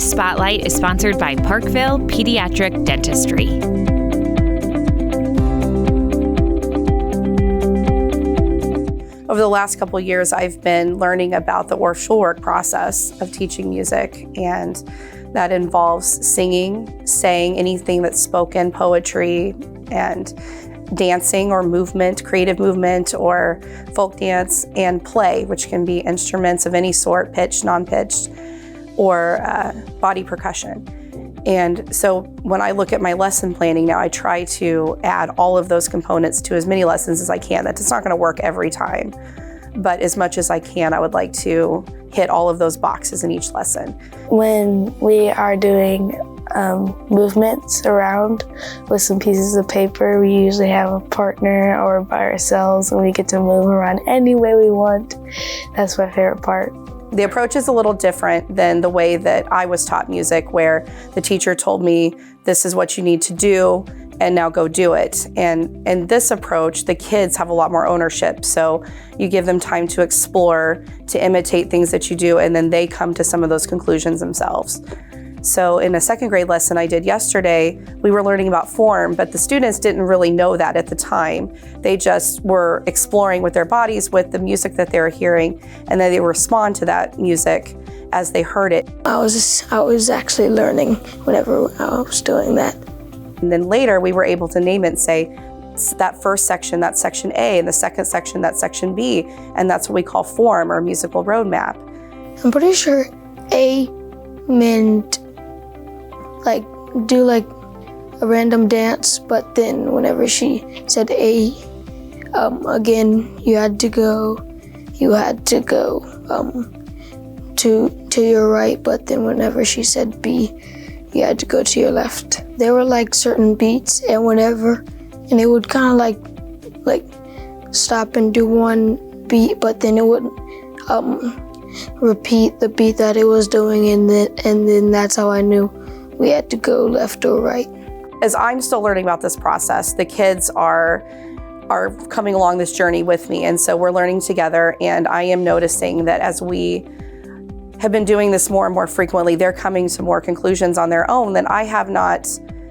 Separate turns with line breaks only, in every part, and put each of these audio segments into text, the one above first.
This Spotlight is sponsored by Parkville Pediatric Dentistry.
Over the last couple of years, I've been learning about the Orff Schulwerk process of teaching music, and that involves singing, saying anything that's spoken, poetry, and dancing or movement, creative movement or folk dance, and play, which can be instruments of any sort, pitched, non-pitched, or body percussion. And so when I look at my lesson planning now, I try to add all of those components to as many lessons as I can. That's not gonna work every time, but as much as I can, I would like to hit all of those boxes in each lesson.
When we are doing movements around with some pieces of paper, we usually have a partner or by ourselves, and we get to move around any way we want. That's my favorite part.
The approach is a little different than the way that I was taught music, where the teacher told me, this is what you need to do, and now go do it. And in this approach, the kids have a lot more ownership. So you give them time to explore, to imitate things that you do, and then they come to some of those conclusions themselves. So in a second grade lesson I did yesterday, we were learning about form, but the students didn't really know that at the time. They just were exploring with their bodies, with the music that they were hearing, and then they respond to that music as they heard it.
I was actually learning whenever I was doing that.
And then later we were able to name it and say, that first section, that's section A, and the second section, that's section B, and that's what we call form or musical roadmap.
I'm pretty sure A meant do a random dance, but then whenever she said A, again, you had to go to your right, but then whenever she said B, you had to go to your left. There were like certain beats, and it would kind of like stop and do one beat, but then it would repeat the beat that it was doing, and then that's how I knew we had to go left or right.
As I'm still learning about this process, the kids are coming along this journey with me, and so we're learning together, and I am noticing that as we have been doing this more and more frequently, they're coming to more conclusions on their own that I have not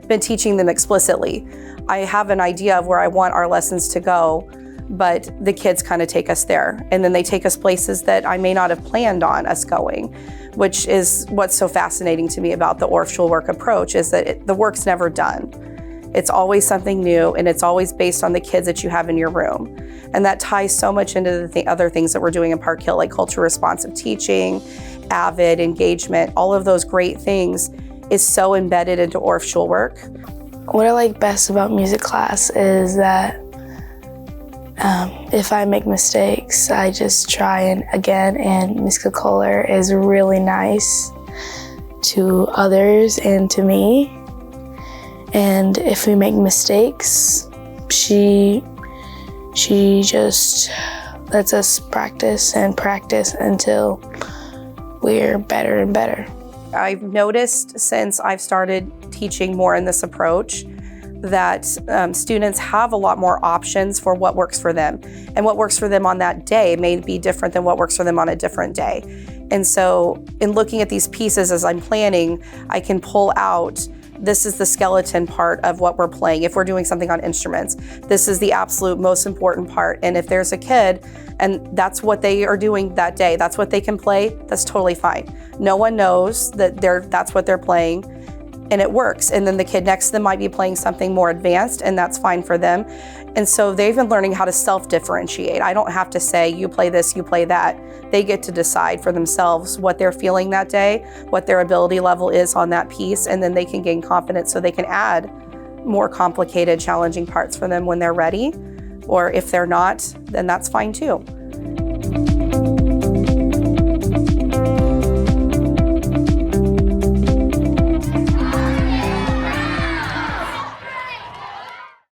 been teaching them explicitly. I have an idea of where I want our lessons to go, but the kids kind of take us there, and then they take us places that I may not have planned on us going, which is what's so fascinating to me about the Orff Schulwerk approach, is that the work's never done. It's always something new, and it's always based on the kids that you have in your room. And that ties so much into the other things that we're doing in Park Hill, like culture responsive teaching, AVID, engagement, all of those great things is so embedded into Orff Schulwerk.
What I like best about music class is that if I make mistakes, I just try again, and Ms. Kohler is really nice to others and to me. And if we make mistakes, she just lets us practice and practice until we're better and better.
I've noticed since I've started teaching more in this approach that students have a lot more options for what works for them. And what works for them on that day may be different than what works for them on a different day. And so in looking at these pieces as I'm planning, I can pull out, this is the skeleton part of what we're playing. If we're doing something on instruments, this is the absolute most important part. And if there's a kid and that's what they are doing that day, that's what they can play, that's totally fine. No one knows that that's what they're playing, and it works. And then the kid next to them might be playing something more advanced, and that's fine for them. And so they've been learning how to self-differentiate. I don't have to say, you play this, you play that. They get to decide for themselves what they're feeling that day, what their ability level is on that piece, and then they can gain confidence so they can add more complicated, challenging parts for them when they're ready. Or if they're not, then that's fine too.